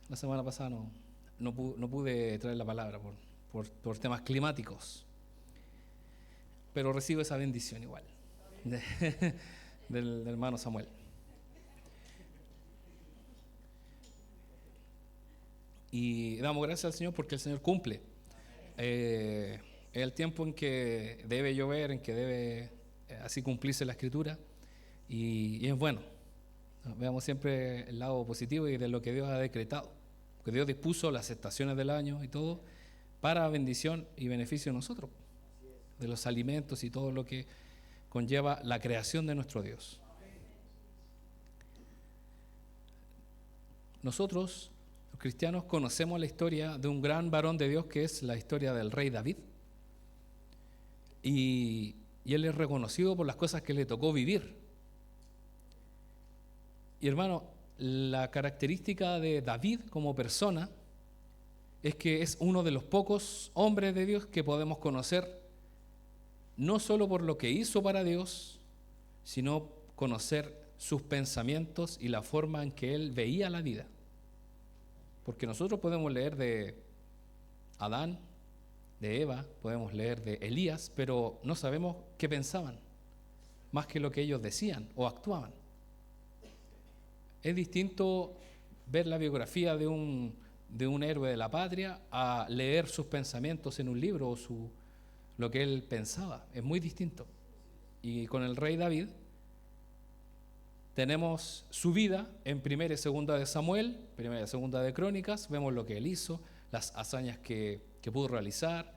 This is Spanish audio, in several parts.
La semana pasada no pude traer la palabra por temas climáticos, pero recibo esa bendición igual del hermano Samuel. Y damos gracias al Señor porque el Señor cumple. El tiempo en que debe llover, en que debe así cumplirse la Escritura, y es bueno. Veamos siempre el lado positivo y de lo que Dios ha decretado, que Dios dispuso las estaciones del año y todo para bendición y beneficio de nosotros, de los alimentos y todo lo que conlleva la creación de nuestro Dios. Nosotros, los cristianos, conocemos la historia de un gran varón de Dios que es la historia del rey David. Y él es reconocido por las cosas que le tocó vivir. Y hermano, la característica de David como persona es que es uno de los pocos hombres de Dios que podemos conocer, no solo por lo que hizo para Dios, sino conocer sus pensamientos y la forma en que él veía la vida. Porque nosotros podemos leer de Adán, de Eva, podemos leer de Elías, pero no sabemos qué pensaban, más que lo que ellos decían o actuaban. Es distinto ver la biografía de un héroe de la patria a leer sus pensamientos en un libro o lo que él pensaba. Es muy distinto. Y con el rey David tenemos su vida en primera y segunda de Samuel, primera y segunda de Crónicas, vemos lo que él hizo, las hazañas que pudo realizar,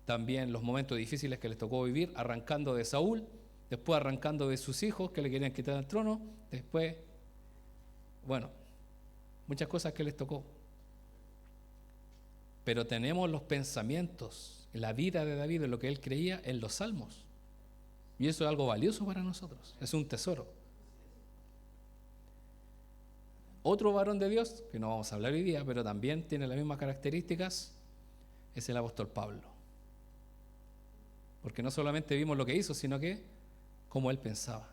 también los momentos difíciles que les tocó vivir, arrancando de Saúl, después arrancando de sus hijos que le querían quitar el trono, después, bueno, muchas cosas que les tocó. Pero tenemos los pensamientos, la vida de David, en lo que él creía en los salmos. Y eso es algo valioso para nosotros, es un tesoro. Otro varón de Dios, que no vamos a hablar hoy día, pero también tiene las mismas características, es el apóstol Pablo. Porque no solamente vimos lo que hizo, sino que cómo él pensaba.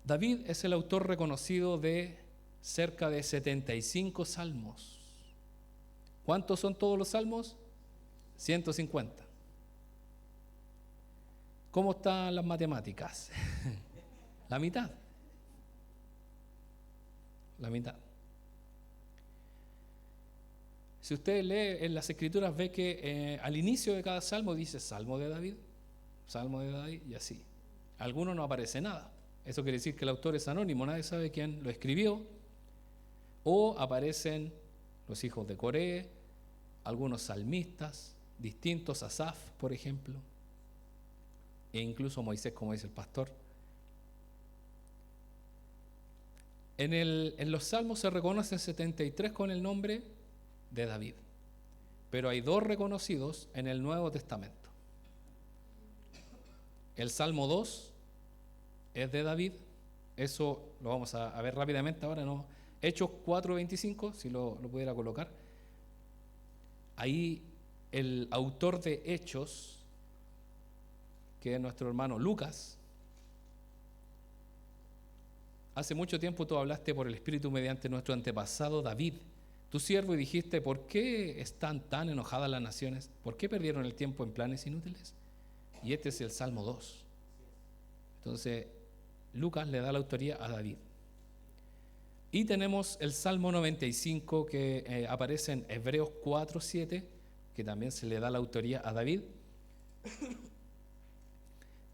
David es el autor reconocido de cerca de 75 salmos. ¿Cuántos son todos los salmos? 150. ¿Cómo están las matemáticas? La mitad. La mitad. Si usted lee en las escrituras ve que al inicio de cada salmo dice Salmo de David y así. Algunos no aparece nada. Eso quiere decir que el autor es anónimo, nadie sabe quién lo escribió. O aparecen los hijos de Coré, algunos salmistas distintos, Asaf, por ejemplo, e incluso Moisés, como dice el pastor. En los salmos se reconocen 73 con el nombre de David, pero hay 2 reconocidos en el Nuevo Testamento. El Salmo 2 es de David, eso lo vamos a ver rápidamente ahora, ¿no? Hechos 4:25, si lo pudiera colocar. Ahí el autor de Hechos, que es nuestro hermano Lucas, hace mucho tiempo tú hablaste por el Espíritu mediante nuestro antepasado David, tu siervo, y dijiste, ¿por qué están tan enojadas las naciones? ¿Por qué perdieron el tiempo en planes inútiles? Y este es el Salmo 2. Entonces, Lucas le da la autoría a David. Y tenemos el Salmo 95 que aparece en Hebreos 4:7, que también se le da la autoría a David.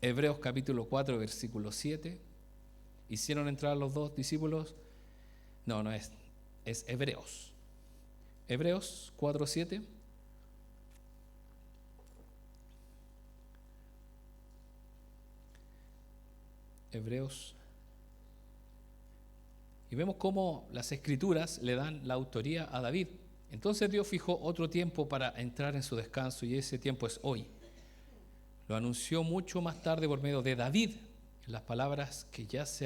Hebreos capítulo 4, versículo 7. ¿Hicieron entrar los 2 discípulos? No es Hebreos. Hebreos 4:7. Hebreos. Y vemos cómo las escrituras le dan la autoría a David. Entonces Dios fijó otro tiempo para entrar en su descanso y ese tiempo es hoy. Lo anunció mucho más tarde por medio de David, en las palabras que ya se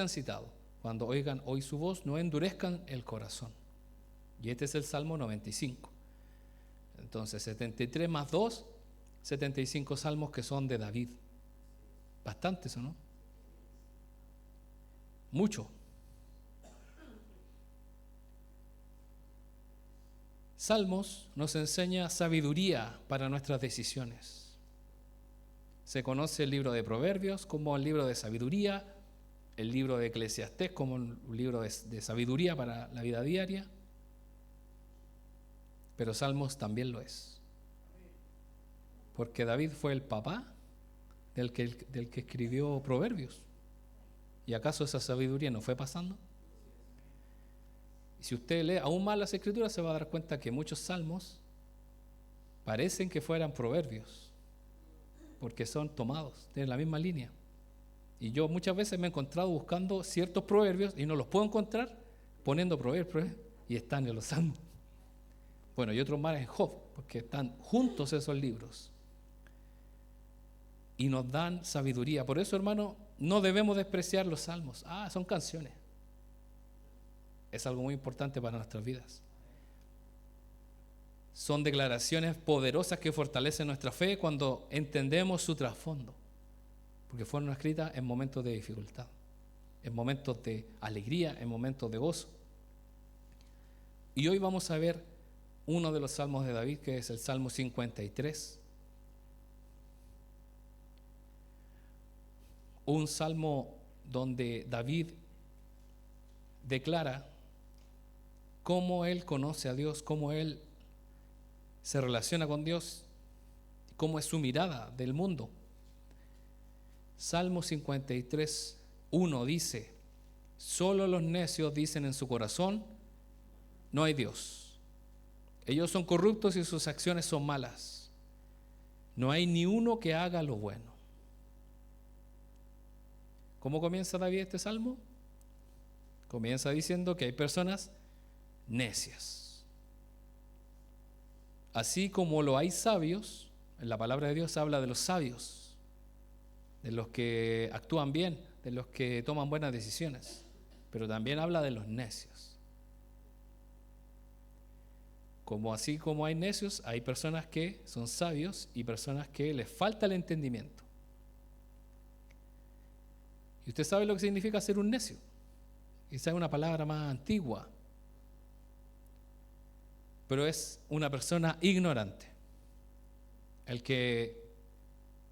han citado. Cuando oigan hoy su voz, no endurezcan el corazón. Y este es el Salmo 95. Entonces 73 más 2, 75 salmos que son de David. Bastantes, ¿o no? Mucho. Salmos nos enseña sabiduría para nuestras decisiones. Se conoce el libro de Proverbios como el libro de sabiduría, el libro de Eclesiastés como un libro de sabiduría para la vida diaria, pero Salmos también lo es. Porque David fue el papá del que escribió Proverbios. ¿Y acaso esa sabiduría no fue pasando? Y si usted lee aún más las Escrituras, se va a dar cuenta que muchos salmos parecen que fueran proverbios, porque son tomados, tienen la misma línea. Y yo muchas veces me he encontrado buscando ciertos proverbios y no los puedo encontrar poniendo proverbios y están en los salmos. Bueno, y otros más en Job, porque están juntos esos libros. Y nos dan sabiduría. Por eso, hermano, no debemos despreciar los salmos. Son canciones. Es algo muy importante para nuestras vidas. Son declaraciones poderosas que fortalecen nuestra fe cuando entendemos su trasfondo, porque fueron escritas en momentos de dificultad, en momentos de alegría, en momentos de gozo. Y hoy vamos a ver uno de los salmos de David, que es el Salmo 53. Un salmo donde David declara cómo él conoce a Dios, cómo él se relaciona con Dios, cómo es su mirada del mundo. Salmo 53, 1 dice: solo los necios dicen en su corazón, no hay Dios. Ellos son corruptos y sus acciones son malas. No hay ni uno que haga lo bueno. ¿Cómo comienza David este salmo? Comienza diciendo que hay personas necias. Así como lo hay sabios, en la palabra de Dios habla de los sabios, de los que actúan bien, de los que toman buenas decisiones, pero también habla de los necios. Como así como hay necios, hay personas que son sabios y personas que les falta el entendimiento. ¿Y usted sabe lo que significa ser un necio? Quizá es una palabra más antigua, pero es una persona ignorante, el que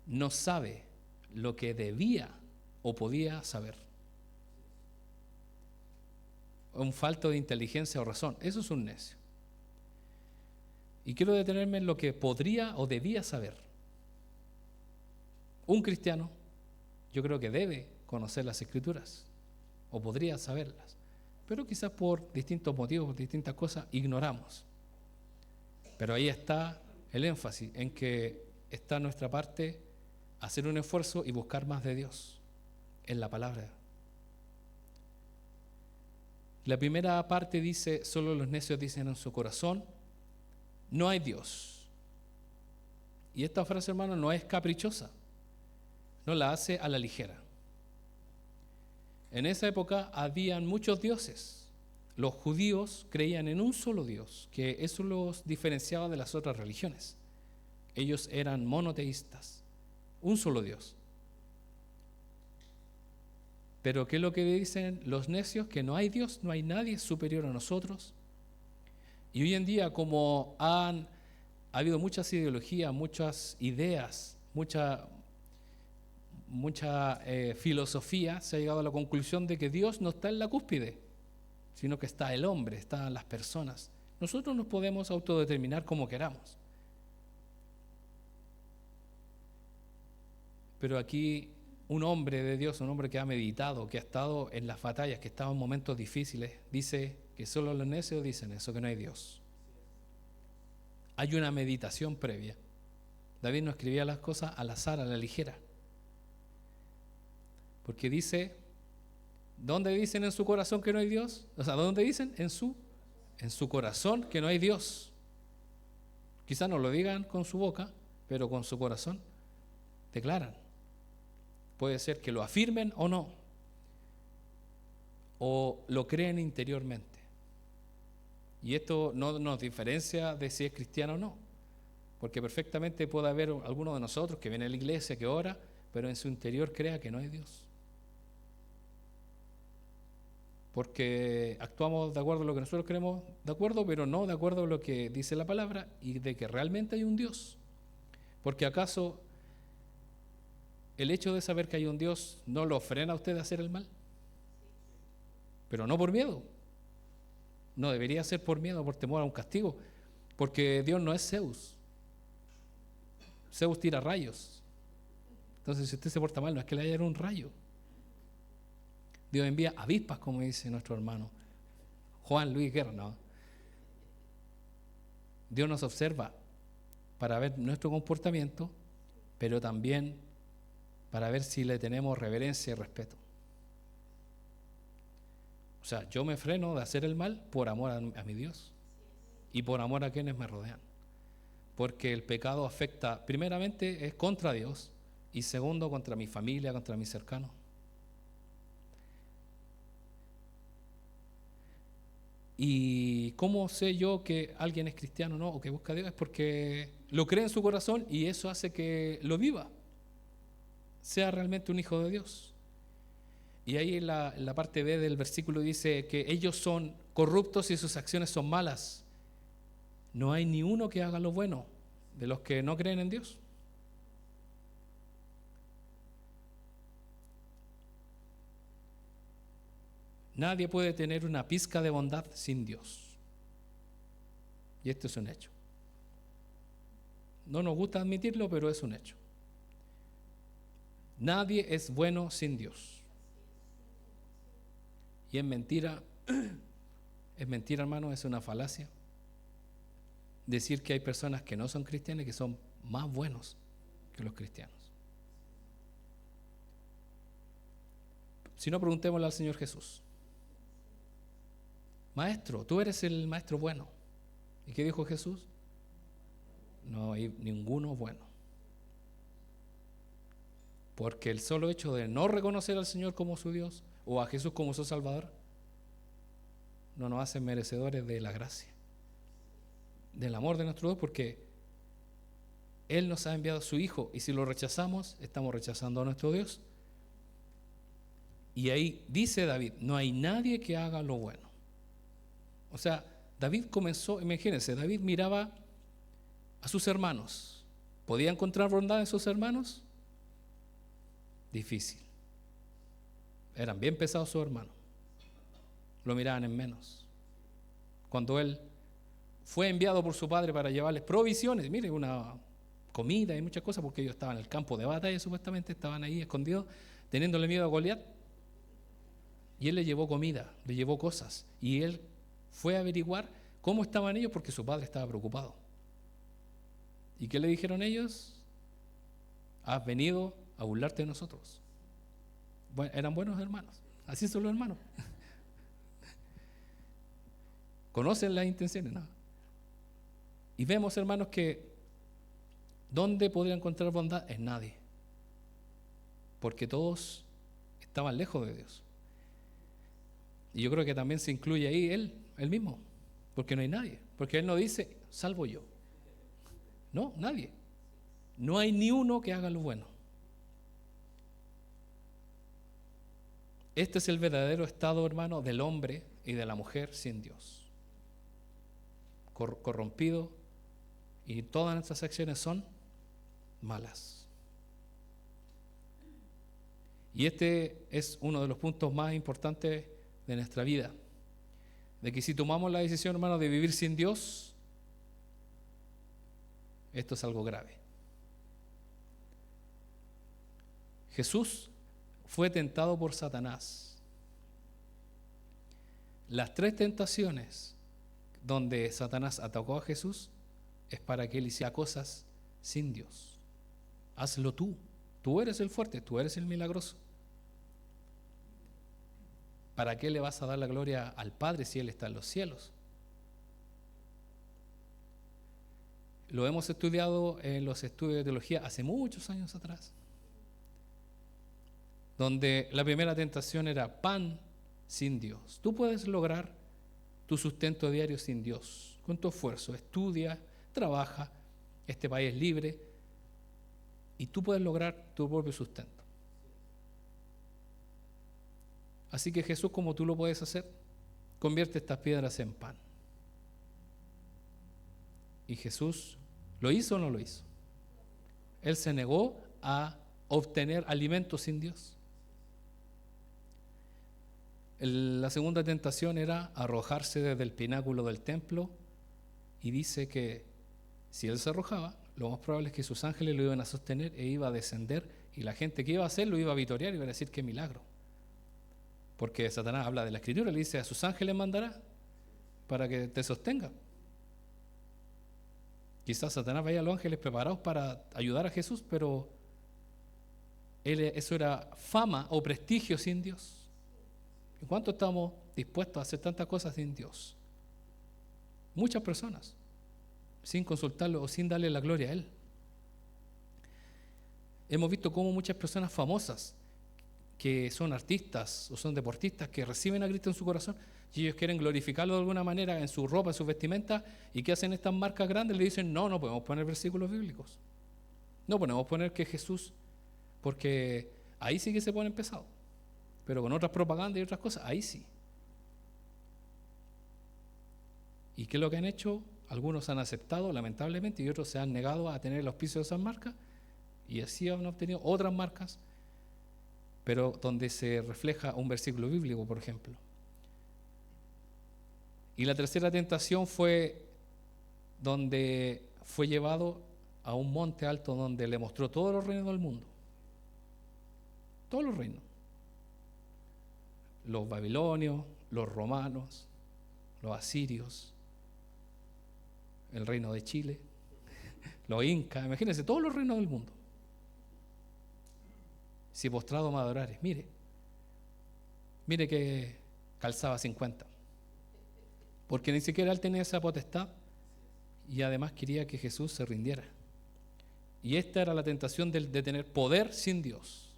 no sabe lo que debía o podía saber. Un falto de inteligencia o razón, eso es un necio. Y quiero detenerme en lo que podría o debía saber. Un cristiano, yo creo que debe conocer las Escrituras, o podría saberlas, pero quizás por distintos motivos, por distintas cosas, ignoramos. Pero ahí está el énfasis, en que está nuestra parte hacer un esfuerzo y buscar más de Dios en la palabra. La primera parte dice: solo los necios dicen en su corazón, no hay Dios. Y esta frase, hermano, no es caprichosa, no la hace a la ligera. En esa época habían muchos dioses. Los judíos creían en un solo Dios, que eso los diferenciaba de las otras religiones. Ellos eran monoteístas, un solo Dios. Pero ¿qué es lo que dicen los necios? Que no hay Dios, no hay nadie superior a nosotros. Y hoy en día, como ha habido muchas ideologías, muchas ideas, mucha filosofía, se ha llegado a la conclusión de que Dios no está en la cúspide, sino que está el hombre, están las personas. Nosotros nos podemos autodeterminar como queramos. Pero aquí un hombre de Dios, un hombre que ha meditado, que ha estado en las batallas, que ha estado en momentos difíciles, dice que solo los necios dicen eso, que no hay Dios. Hay una meditación previa. David no escribía las cosas al azar, a la ligera. Porque dice, ¿dónde dicen en su corazón que no hay Dios? O sea, ¿dónde dicen? En su corazón que no hay Dios. Quizás no lo digan con su boca, pero con su corazón declaran. Puede ser que lo afirmen o no, o lo creen interiormente. Y esto no nos diferencia de si es cristiano o no, porque perfectamente puede haber alguno de nosotros que viene a la iglesia, que ora, pero en su interior crea que no hay Dios. porque actuamos de acuerdo a lo que nosotros creemos de acuerdo, pero no de acuerdo a lo que dice la palabra y de que realmente hay un Dios. Porque ¿acaso el hecho de saber que hay un Dios no lo frena a usted de hacer el mal? Pero no por miedo. No debería ser por miedo, por temor a un castigo, porque Dios no es Zeus. Zeus tira rayos. Entonces, si usted se porta mal, no es que le haya un rayo. Dios envía avispas, como dice nuestro hermano Juan Luis Guerra. No. Dios nos observa para ver nuestro comportamiento, pero también para ver si le tenemos reverencia y respeto. O sea, yo me freno de hacer el mal por amor a mi Dios y por amor a quienes me rodean. Porque el pecado afecta, primeramente, es contra Dios y segundo, contra mi familia, contra mis cercanos. ¿Y cómo sé yo que alguien es cristiano o que busca a Dios? Es porque lo cree en su corazón y eso hace que lo viva, sea realmente un hijo de Dios. Y ahí en la parte B del versículo dice que ellos son corruptos y sus acciones son malas. No hay ni uno que haga lo bueno de los que no creen en Dios. Nadie puede tener una pizca de bondad sin Dios. Y esto es un hecho. No nos gusta admitirlo, pero es un hecho. Nadie es bueno sin Dios. Y es mentira, hermano, es una falacia decir que hay personas que no son cristianas y que son más buenos que los cristianos. Si no, preguntémosle al Señor Jesús. Maestro, tú eres el maestro bueno. ¿Y qué dijo Jesús? No hay ninguno bueno. Porque el solo hecho de no reconocer al Señor como su Dios o a Jesús como su Salvador no nos hace merecedores de la gracia, del amor de nuestro Dios, porque Él nos ha enviado a su Hijo y si lo rechazamos, estamos rechazando a nuestro Dios. Y ahí dice David, no hay nadie que haga lo bueno. O sea, David comenzó, imagínense, David miraba a sus hermanos. ¿Podía encontrar bondad en sus hermanos? Difícil. Eran bien pesados sus hermanos. Lo miraban en menos. Cuando él fue enviado por su padre para llevarles provisiones, mire, una comida y muchas cosas, porque ellos estaban en el campo de batalla, supuestamente estaban ahí escondidos, teniéndole miedo a Goliat. Y él le llevó comida, le llevó cosas. Y él fue a averiguar cómo estaban ellos porque su padre estaba preocupado. ¿Y qué le dijeron ellos? Has venido a burlarte de nosotros. Bueno, eran buenos hermanos, así son los hermanos. Conocen las intenciones, ¿no? Y vemos, hermanos, que ¿dónde podría encontrar bondad? En nadie. Porque todos estaban lejos de Dios. Y yo creo que también se incluye ahí él mismo, porque no hay nadie. Porque Él no dice, salvo yo. No, nadie. No hay ni uno que haga lo bueno. Este es el verdadero estado, hermano, del hombre y de la mujer sin Dios. Corrompido, y todas nuestras acciones son malas. Y este es uno de los puntos más importantes de nuestra vida, de que si tomamos la decisión, hermano, de vivir sin Dios, esto es algo grave. Jesús fue tentado por Satanás. Las 3 tentaciones donde Satanás atacó a Jesús es para que él hiciera cosas sin Dios. Hazlo tú. Tú eres el fuerte, tú eres el milagroso. ¿Para qué le vas a dar la gloria al Padre si Él está en los cielos? Lo hemos estudiado en los estudios de teología hace muchos años atrás, donde la primera tentación era pan sin Dios. Tú puedes lograr tu sustento diario sin Dios, con tu esfuerzo. Estudia, trabaja, este país es libre y tú puedes lograr tu propio sustento. Así que Jesús, como tú lo puedes hacer, convierte estas piedras en pan. ¿Y Jesús lo hizo o no lo hizo? Él se negó a obtener alimento sin Dios. La segunda tentación era arrojarse desde el pináculo del templo, y dice que si él se arrojaba, lo más probable es que sus ángeles lo iban a sostener e iba a descender, y la gente que iba a hacer lo iba a vitorear y iba a decir qué milagro. Porque Satanás habla de la Escritura, le dice a sus ángeles mandará para que te sostenga. Quizás Satanás vaya a los ángeles preparados para ayudar a Jesús, pero eso era fama o prestigio sin Dios. ¿En cuánto estamos dispuestos a hacer tantas cosas sin Dios? Muchas personas, sin consultarlo o sin darle la gloria a Él. Hemos visto cómo muchas personas famosas, que son artistas o son deportistas, que reciben a Cristo en su corazón y ellos quieren glorificarlo de alguna manera en su ropa, en sus vestimentas, y que hacen estas marcas grandes, le dicen no podemos poner versículos bíblicos, no podemos poner que Jesús, porque ahí sí que se ponen pesados, pero con otras propagandas y otras cosas, ahí sí. ¿Y qué es lo que han hecho? Algunos han aceptado, lamentablemente, y otros se han negado a tener el auspicio de esas marcas, y así han obtenido otras marcas, pero donde se refleja un versículo bíblico, por ejemplo. Y la tercera tentación fue donde fue llevado a un monte alto donde le mostró todos los reinos del mundo. Todos los reinos. Los babilonios, los romanos, los asirios, el reino de Chile, los incas, imagínense, todos los reinos del mundo. Si postrado me adorares, mire que calzaba 50. Porque ni siquiera él tenía esa potestad, y además quería que Jesús se rindiera. Y esta era la tentación de tener poder sin Dios.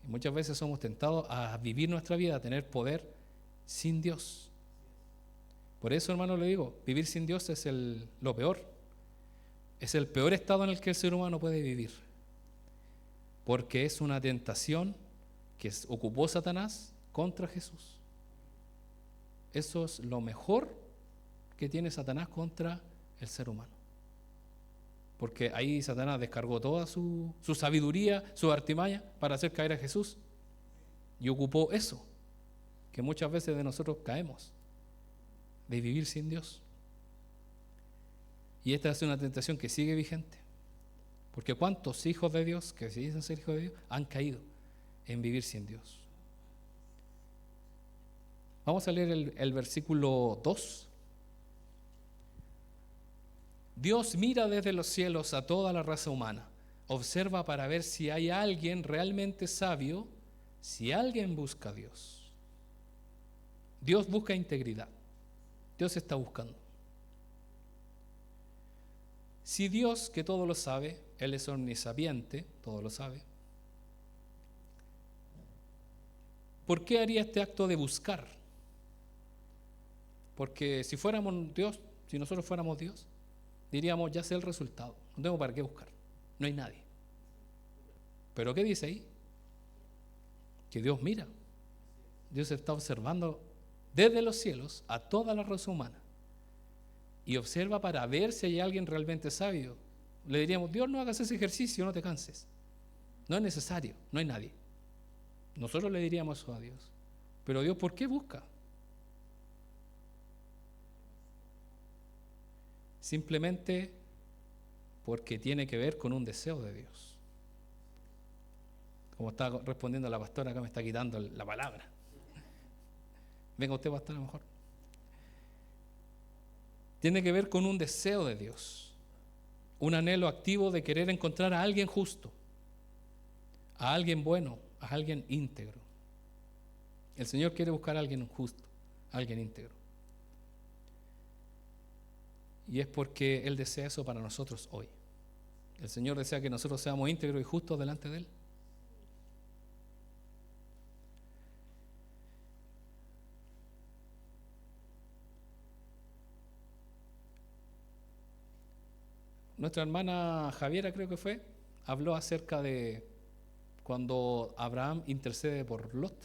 Y muchas veces somos tentados a vivir nuestra vida, a tener poder sin Dios. Por eso, hermano, le digo, vivir sin Dios es lo peor. Es el peor estado en el que el ser humano puede vivir. Porque es una tentación que ocupó Satanás contra Jesús. Eso es lo mejor que tiene Satanás contra el ser humano. Porque ahí Satanás descargó toda su sabiduría, su artimaña para hacer caer a Jesús. Y ocupó eso, que muchas veces de nosotros caemos, de vivir sin Dios. Y esta es una tentación que sigue vigente. Porque ¿cuántos hijos de Dios, que se dicen ser hijos de Dios, han caído en vivir sin Dios? Vamos a leer el versículo 2. Dios mira desde los cielos a toda la raza humana, observa para ver si hay alguien realmente sabio, si alguien busca a Dios. Dios busca integridad, Dios está buscando. Si Dios, que todo lo sabe, Él es omnisapiente, todo lo sabe, ¿por qué haría este acto de buscar? Porque si fuéramos Dios, si nosotros fuéramos Dios, diríamos, ya sé el resultado, no tengo para qué buscar, no hay nadie. Pero ¿qué dice ahí? Que Dios mira, Dios está observando desde los cielos a toda la raza humana y observa para ver si hay alguien realmente sabio. Le diríamos, Dios, no hagas ese ejercicio, no te canses, no es necesario, no hay nadie. Nosotros le diríamos eso a Dios. Pero Dios, ¿por qué busca? Simplemente porque tiene que ver con un deseo de Dios. Como está respondiendo la pastora, acá me está quitando la palabra. Venga usted, pastor, a lo mejor. Tiene que ver con un deseo de Dios, un anhelo activo de querer encontrar a alguien justo, a alguien bueno, a alguien íntegro. El Señor quiere buscar a alguien justo, a alguien íntegro. Y es porque Él desea eso para nosotros hoy. El Señor desea que nosotros seamos íntegros y justos delante de Él. Nuestra hermana Javiera, creo que fue, habló acerca de cuando Abraham intercede por Lot.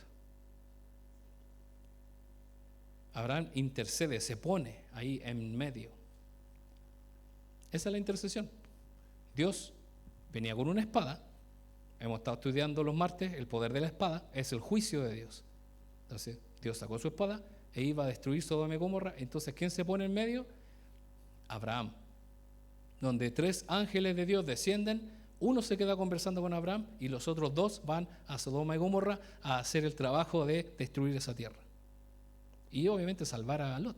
Abraham intercede, se pone ahí en medio. Esa es la intercesión. Dios venía con una espada. Hemos estado estudiando los martes, el poder de la espada es el juicio de Dios. Entonces, Dios sacó su espada e iba a destruir Sodoma y Gomorra. Entonces, ¿quién se pone en medio? Abraham. Donde 3 ángeles de Dios descienden, uno se queda conversando con Abraham y los otros 2 van a Sodoma y Gomorra a hacer el trabajo de destruir esa tierra. Y obviamente salvar a Lot.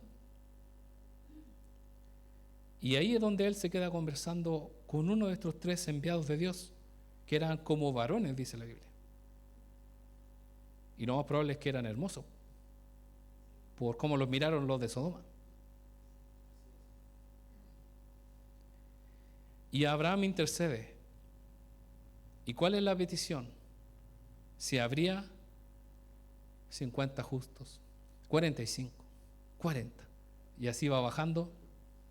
Y ahí es donde él se queda conversando con uno de estos 3 enviados de Dios, que eran como varones, dice la Biblia. Y lo más probable es que eran hermosos, por cómo los miraron los de Sodoma. Y Abraham intercede. ¿Y cuál es la petición? Si habría 50 justos, 45, 40. Y así va bajando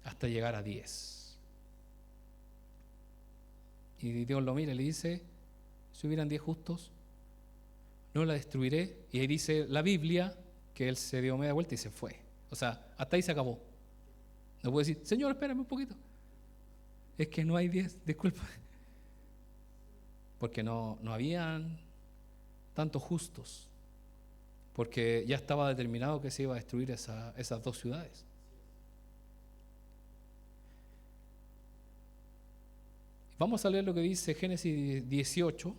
hasta llegar a 10. Y Dios lo mira y le dice, si hubieran 10 justos, no la destruiré. Y ahí dice la Biblia que él se dio media vuelta y se fue. O sea, hasta ahí se acabó. No puede decir, Señor, espérame un poquito. Es que no hay 10, disculpa. Porque no habían tantos justos. Porque ya estaba determinado que se iba a destruir esas 2 ciudades. Vamos a leer lo que dice Génesis 18.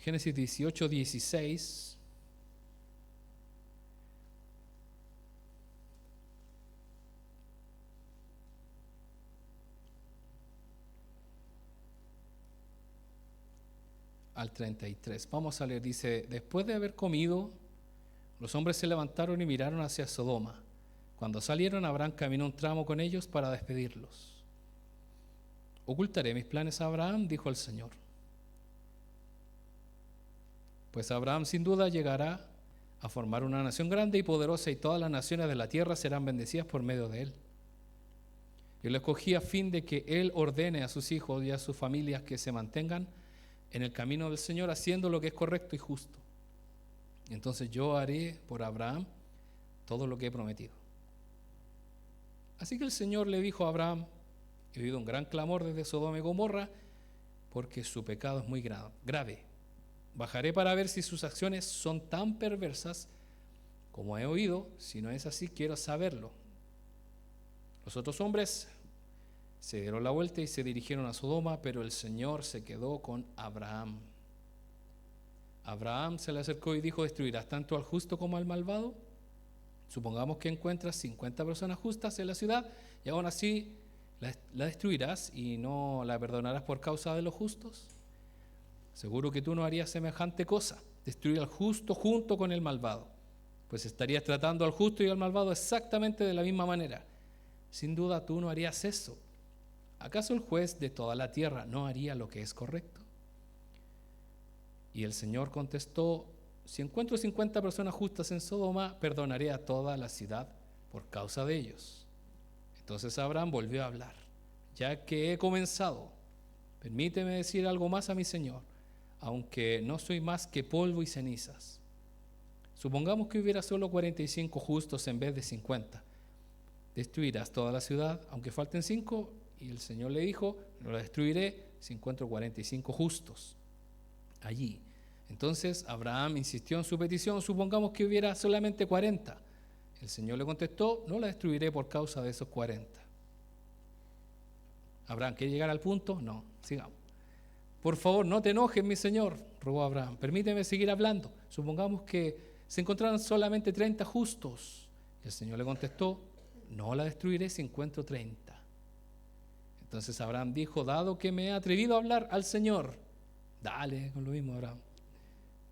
Génesis 18, 16. Al 33. Vamos a leer, dice, después de haber comido, los hombres se levantaron y miraron hacia Sodoma. Cuando salieron, Abraham caminó un tramo con ellos para despedirlos. Ocultaré mis planes a Abraham, dijo el Señor. Pues Abraham sin duda llegará a formar una nación grande y poderosa, y todas las naciones de la tierra serán bendecidas por medio de él. Yo lo escogí a fin de que él ordene a sus hijos y a sus familias que se mantengan en el camino del Señor, haciendo lo que es correcto y justo. Entonces yo haré por Abraham todo lo que he prometido. Así que el Señor le dijo a Abraham, he oído un gran clamor desde Sodoma y Gomorra, porque su pecado es muy grave. Bajaré para ver si sus acciones son tan perversas como he oído. Si no es así, quiero saberlo. Los otros hombres se dieron la vuelta y se dirigieron a Sodoma, pero el Señor se quedó con Abraham. Abraham se le acercó y dijo, ¿destruirás tanto al justo como al malvado? Supongamos que encuentras 50 personas justas en la ciudad y aún así la destruirás y no la perdonarás por causa de los justos. Seguro que tú no harías semejante cosa, destruir al justo junto con el malvado, pues estarías tratando al justo y al malvado exactamente de la misma manera. Sin duda tú no harías eso. ¿Acaso el juez de toda la tierra no haría lo que es correcto? Y el Señor contestó, si encuentro 50 personas justas en Sodoma, perdonaré a toda la ciudad por causa de ellos. Entonces Abraham volvió a hablar, ya que he comenzado, permíteme decir algo más a mi Señor, aunque no soy más que polvo y cenizas. Supongamos que hubiera solo 45 justos en vez de 50. ¿Destruirás toda la ciudad, aunque falten 5? Y el Señor le dijo, no la destruiré si encuentro 45 justos allí. Entonces Abraham insistió en su petición, supongamos que hubiera solamente 40. El Señor le contestó, no la destruiré por causa de esos 40. Abraham, ¿quiere llegar al punto? No, sigamos. Por favor, no te enojes, mi Señor, rogó Abraham, permíteme seguir hablando. Supongamos que se encontraran solamente 30 justos. El Señor le contestó, no la destruiré si encuentro 30. Entonces Abraham dijo, dado que me he atrevido a hablar al Señor, dale con lo mismo, Abraham.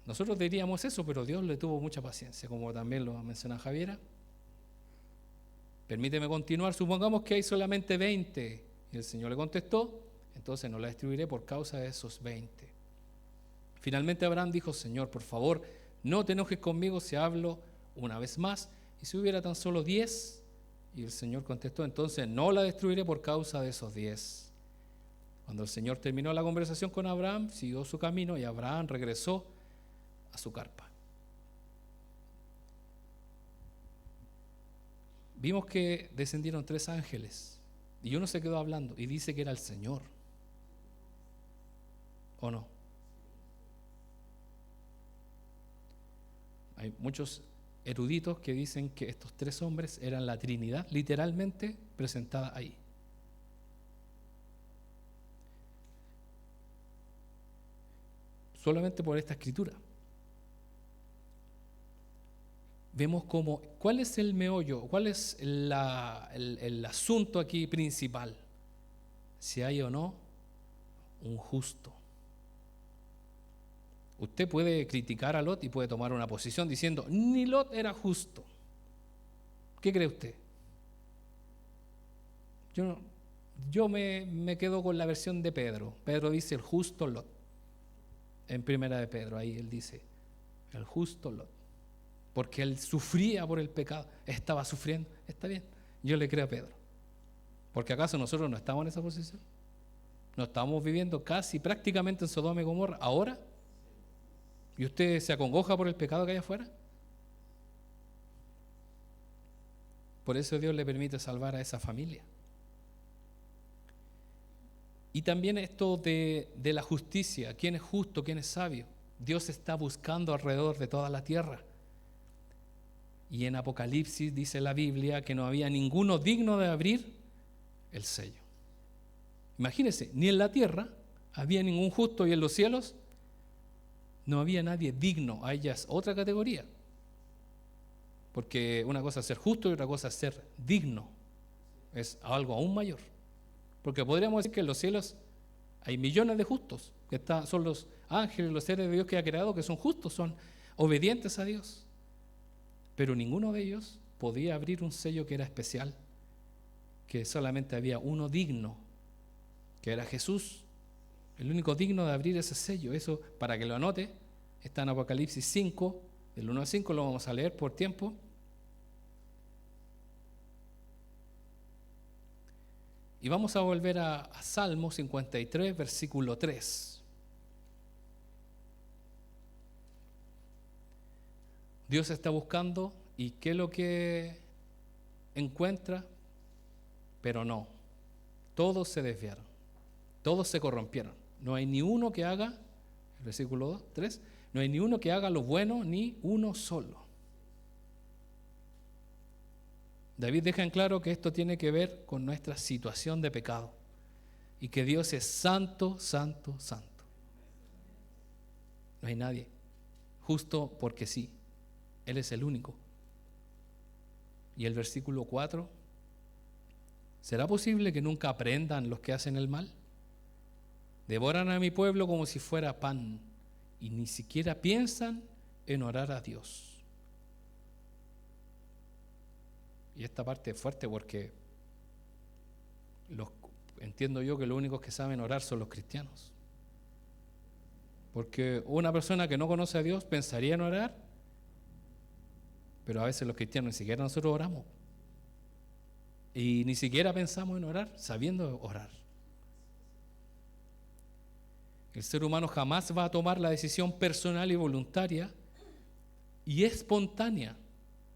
Nosotros diríamos eso, pero Dios le tuvo mucha paciencia, como también lo menciona Javiera. Permíteme continuar, supongamos que hay solamente 20. Y el Señor le contestó, entonces no la destruiré por causa de esos 20. Finalmente Abraham dijo, Señor, por favor, no te enojes conmigo si hablo una vez más, y si hubiera tan solo 10, Y el Señor contestó, entonces no la destruiré por causa de esos 10. Cuando el Señor terminó la conversación con Abraham, siguió su camino y Abraham regresó a su carpa. Vimos que descendieron 3 ángeles y uno se quedó hablando y dice que era el Señor. ¿O no? Hay muchos eruditos que dicen que estos 3 hombres eran la Trinidad, literalmente presentada ahí. Solamente por esta escritura. Vemos cuál es el meollo, cuál es el asunto aquí principal. Si hay o no un justo. Usted puede criticar a Lot y puede tomar una posición diciendo, ni Lot era justo. ¿Qué cree usted? Yo me quedo con la versión de Pedro. Pedro dice el justo Lot. En primera de Pedro, ahí él dice, el justo Lot. Porque él sufría por el pecado, estaba sufriendo. Está bien, yo le creo a Pedro. Porque ¿acaso nosotros no estamos en esa posición? ¿No estamos viviendo casi prácticamente en Sodoma y Gomorra ahora? ¿Y usted se acongoja por el pecado que hay afuera? Por eso Dios le permite salvar a esa familia. Y también esto de la justicia, quién es justo, quién es sabio. Dios está buscando alrededor de toda la tierra. Y en Apocalipsis dice la Biblia que no había ninguno digno de abrir el sello. Imagínense, ni en la tierra había ningún justo y en los cielos no había nadie digno. A ella es otra categoría. Porque una cosa es ser justo y otra cosa es ser digno. Es algo aún mayor. Porque podríamos decir que en los cielos hay millones de justos, que son los ángeles, los seres de Dios que ha creado, que son justos, son obedientes a Dios. Pero ninguno de ellos podía abrir un sello que era especial, que solamente había uno digno, que era Jesús, el único digno de abrir ese sello. Eso, para que lo anote, está en Apocalipsis 5, del 1 al 5, lo vamos a leer por tiempo. Y vamos a volver a Salmo 53, versículo 3. Dios está buscando, ¿y qué es lo que encuentra? Pero no, todos se desviaron, todos se corrompieron. No hay ni uno que haga, el versículo 3, no hay ni uno que haga lo bueno, ni uno solo. David deja en claro que esto tiene que ver con nuestra situación de pecado y que Dios es santo, santo, santo. No hay nadie justo porque sí, Él es el único. Y el versículo 4, ¿será posible que nunca aprendan los que hacen el mal? Devoran a mi pueblo como si fuera pan y ni siquiera piensan en orar a Dios. Y esta parte es fuerte porque entiendo yo que los únicos que saben orar son los cristianos. Porque una persona que no conoce a Dios pensaría en orar, pero a veces los cristianos ni siquiera nosotros oramos. Y ni siquiera pensamos en orar sabiendo orar. El ser humano jamás va a tomar la decisión personal y voluntaria y espontánea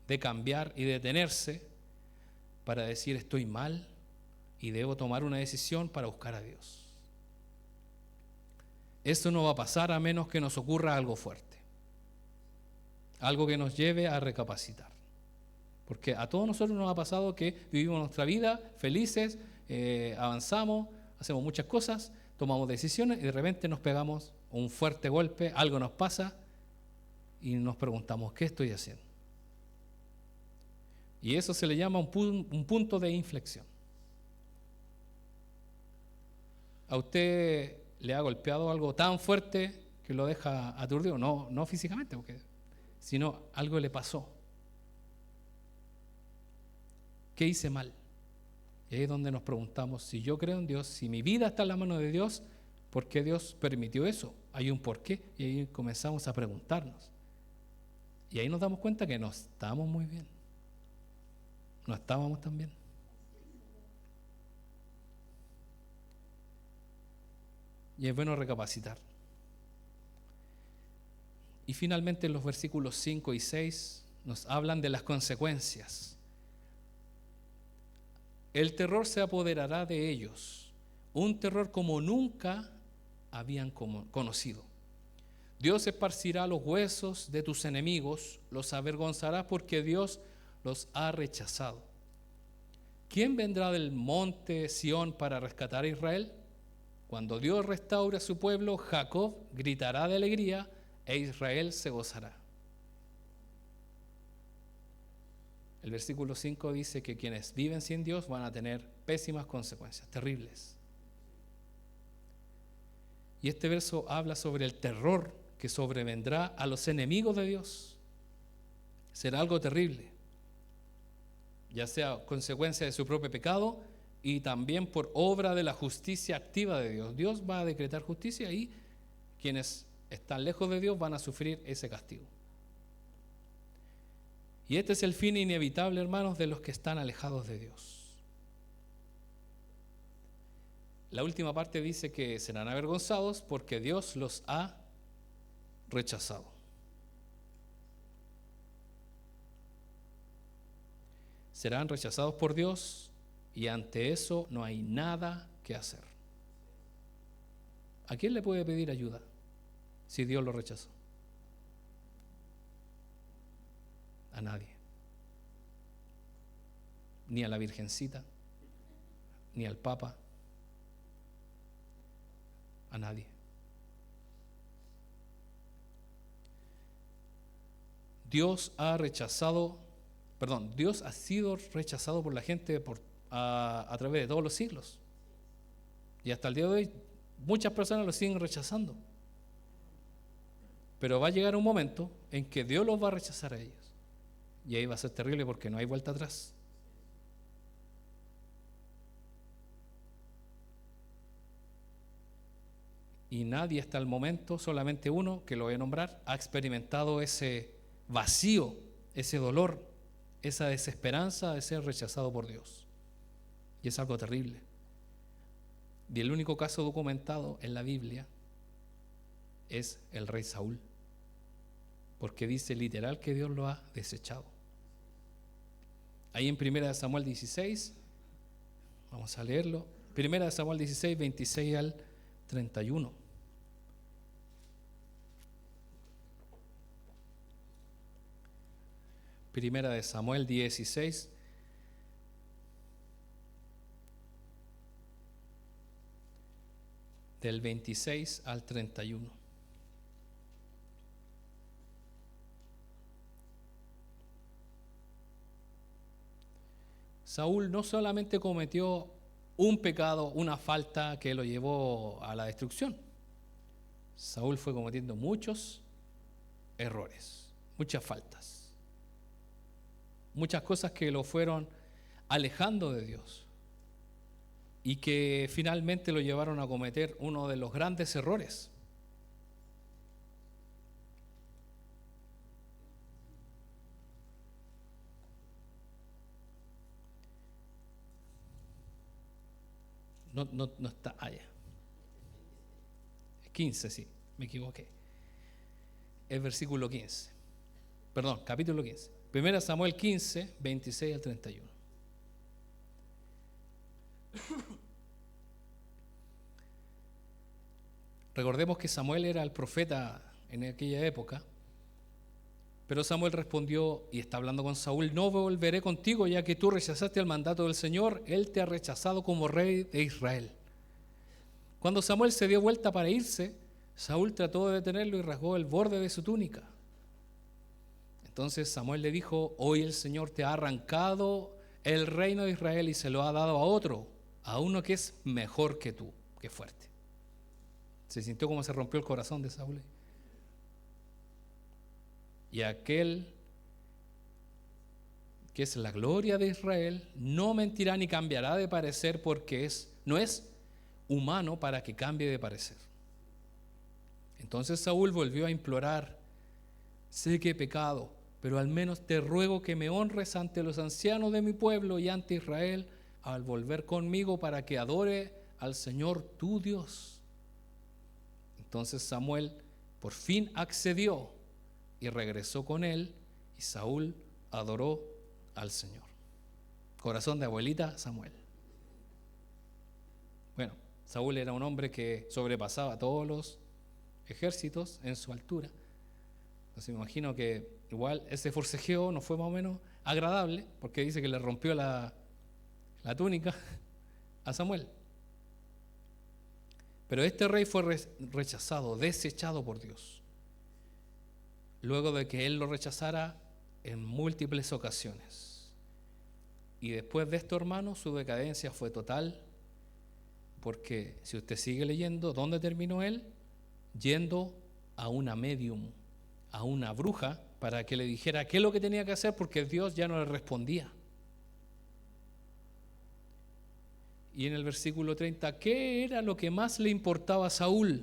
de cambiar y detenerse para decir estoy mal y debo tomar una decisión para buscar a Dios. Eso no va a pasar a menos que nos ocurra algo fuerte, algo que nos lleve a recapacitar. Porque a todos nosotros nos ha pasado que vivimos nuestra vida felices, avanzamos, hacemos muchas cosas, tomamos decisiones y de repente nos pegamos un fuerte golpe, algo nos pasa y nos preguntamos, ¿qué estoy haciendo? Y eso se le llama un punto de inflexión. ¿A usted le ha golpeado algo tan fuerte que lo deja aturdido? No físicamente, sino algo le pasó. ¿Qué hice mal? Y ahí es donde nos preguntamos, si yo creo en Dios, si mi vida está en la mano de Dios, ¿por qué Dios permitió eso? Hay un porqué y ahí comenzamos a preguntarnos. Y ahí nos damos cuenta que no estamos muy bien. ¿No estábamos tan bien? Y es bueno recapacitar. Y finalmente los versículos 5 y 6 nos hablan de las consecuencias. El terror se apoderará de ellos, un terror como nunca habían conocido. Dios esparcirá los huesos de tus enemigos, los avergonzará porque Dios los ha rechazado. ¿Quién vendrá del monte Sión para rescatar a Israel? Cuando Dios restaure a su pueblo, Jacob gritará de alegría e Israel se gozará. El versículo 5 dice que quienes viven sin Dios van a tener pésimas consecuencias, terribles. Y este verso habla sobre el terror que sobrevendrá a los enemigos de Dios. Será algo terrible, ya sea consecuencia de su propio pecado y también por obra de la justicia activa de Dios. Dios va a decretar justicia y quienes están lejos de Dios van a sufrir ese castigo. Y este es el fin inevitable, hermanos, de los que están alejados de Dios. La última parte dice que serán avergonzados porque Dios los ha rechazado. Serán rechazados por Dios y ante eso no hay nada que hacer. ¿A quién le puede pedir ayuda si Dios lo rechazó? A nadie. Ni a la Virgencita, ni al Papa, a nadie. Dios ha sido rechazado por la gente a través de todos los siglos. Y hasta el día de hoy muchas personas lo siguen rechazando. Pero va a llegar un momento en que Dios los va a rechazar a ellos. Y ahí va a ser terrible porque no hay vuelta atrás. Y nadie hasta el momento, solamente uno, que lo voy a nombrar, ha experimentado ese vacío, ese dolor, esa desesperanza de ser rechazado por Dios. Y es algo terrible. Y el único caso documentado en la Biblia es el rey Saúl, porque dice literal que Dios lo ha desechado. Ahí en 1 Samuel 16, vamos a leerlo, 1 Samuel 16, 26 al 31. Primera de Samuel 16, del 26 al 31. Saúl no solamente cometió un pecado, una falta que lo llevó a la destrucción. Saúl fue cometiendo muchos errores, muchas faltas, muchas cosas que lo fueron alejando de Dios y que finalmente lo llevaron a cometer uno de los grandes errores. No está allá. 15, sí, me equivoqué. El versículo 15. Perdón, capítulo 15. 1 Samuel 15, 26 al 31. Recordemos que Samuel era el profeta en aquella época, pero Samuel respondió y está hablando con Saúl: no volveré contigo, ya que tú rechazaste el mandato del Señor, Él te ha rechazado como rey de Israel. Cuando Samuel se dio vuelta para irse, Saúl trató de detenerlo y rasgó el borde de su túnica. Entonces Samuel le dijo: hoy el Señor te ha arrancado el reino de Israel y se lo ha dado a otro, a uno que es mejor que tú, que fuerte. Se sintió como se rompió el corazón de Saúl. Y aquel que es la gloria de Israel no mentirá ni cambiará de parecer, porque no es humano para que cambie de parecer. Entonces Saúl volvió a implorar: sé que he pecado, pero al menos te ruego que me honres ante los ancianos de mi pueblo y ante Israel al volver conmigo para que adore al Señor tu Dios. Entonces Samuel por fin accedió y regresó con él, y Saúl adoró al Señor. Corazón de abuelita Samuel. Bueno, Saúl era un hombre que sobrepasaba a todos los ejércitos en su altura. Entonces me imagino que igual ese forcejeo no fue más o menos agradable, porque dice que le rompió la túnica a Samuel. Pero este rey fue rechazado, desechado por Dios, luego de que él lo rechazara en múltiples ocasiones. Y después de esto, hermano, su decadencia fue total, porque si usted sigue leyendo, ¿dónde terminó él? Yendo a una medium, a una bruja, para que le dijera qué es lo que tenía que hacer, porque Dios ya no le respondía. Y en el versículo 30, ¿qué era lo que más le importaba a Saúl?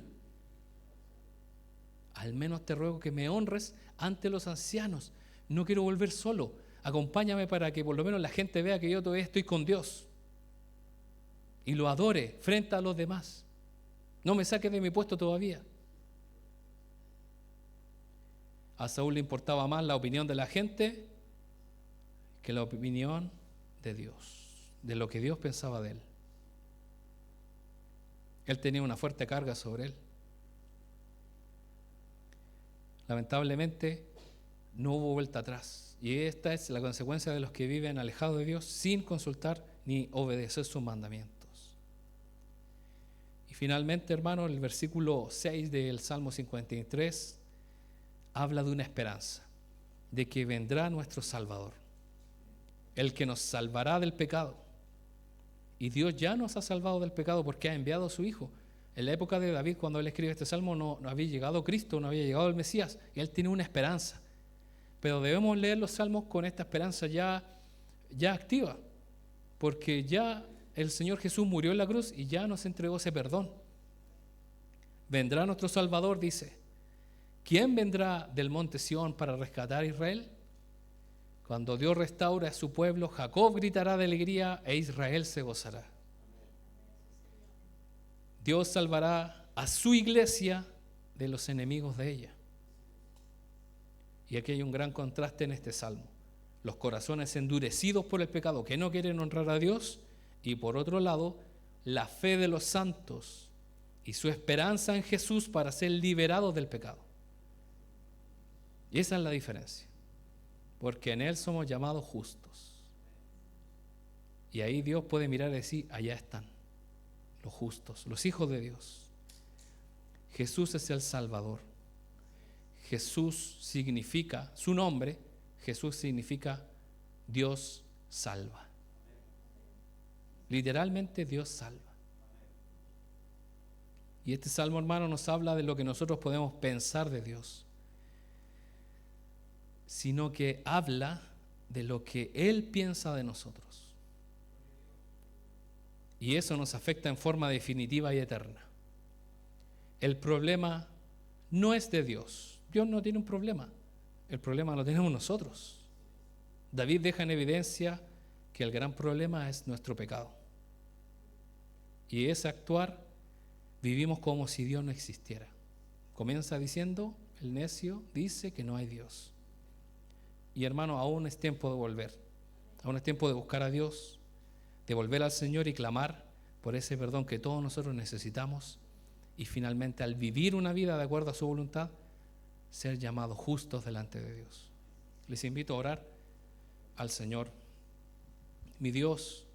Al menos te ruego que me honres ante los ancianos. No quiero volver solo. Acompáñame para que por lo menos la gente vea que yo todavía estoy con Dios y lo adore frente a los demás. No me saques de mi puesto todavía. A Saúl le importaba más la opinión de la gente que la opinión de Dios, de lo que Dios pensaba de él. Él tenía una fuerte carga sobre él. Lamentablemente no hubo vuelta atrás, y esta es la consecuencia de los que viven alejados de Dios sin consultar ni obedecer sus mandamientos. Y finalmente, hermano, el versículo 6 del Salmo 53 habla de una esperanza, de que vendrá nuestro Salvador, el que nos salvará del pecado. Y Dios ya nos ha salvado del pecado porque ha enviado a su Hijo. En la época de David, cuando él escribe este salmo, no había llegado Cristo, no había llegado el Mesías, y él tiene una esperanza. Pero debemos leer los salmos con esta esperanza ya activa, porque ya el Señor Jesús murió en la cruz y ya nos entregó ese perdón. Vendrá nuestro Salvador, dice. ¿Quién vendrá del monte Sión para rescatar a Israel? Cuando Dios restaure a su pueblo, Jacob gritará de alegría e Israel se gozará. Dios salvará a su iglesia de los enemigos de ella. Y aquí hay un gran contraste en este salmo. Los corazones endurecidos por el pecado, que no quieren honrar a Dios, y por otro lado, la fe de los santos y su esperanza en Jesús para ser liberados del pecado. Y esa es la diferencia, porque en Él somos llamados justos. Y ahí Dios puede mirar y decir, allá están los justos, los hijos de Dios. Jesús es el Salvador. Jesús significa, su nombre, Jesús significa Dios salva. Literalmente Dios salva. Y este salmo, hermano, nos habla de lo que nosotros podemos pensar de Dios, sino que habla de lo que Él piensa de nosotros. Y eso nos afecta en forma definitiva y eterna. El problema no es de Dios. Dios no tiene un problema. El problema lo tenemos nosotros. David deja en evidencia que el gran problema es nuestro pecado. Y ese actuar, vivimos como si Dios no existiera. Comienza diciendo, el necio dice que no hay Dios. Y hermano, aún es tiempo de volver. Aún es tiempo de buscar a Dios, de volver al Señor y clamar por ese perdón que todos nosotros necesitamos. Y finalmente, al vivir una vida de acuerdo a su voluntad, ser llamados justos delante de Dios. Les invito a orar al Señor. Mi Dios,